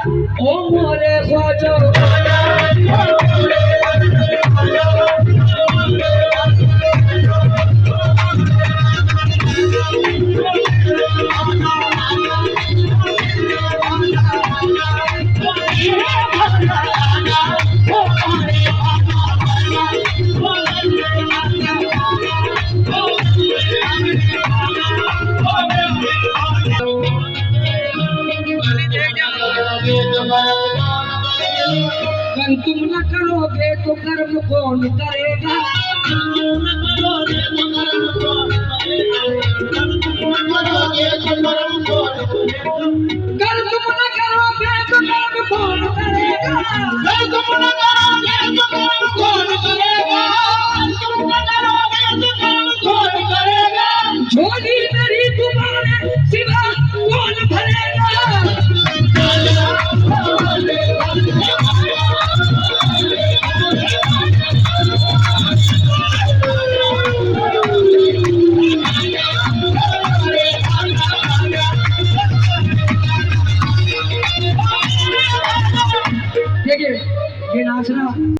ओ मोरे ख्वाजा अगर तुम न करोगे तो कर्म कौन करेगा? अगर तुम न करोगे तो कर्म कौन करेगा? झोली मेरी तुम्हारे सिवा कौन भरेगा? देखिए ये नाचना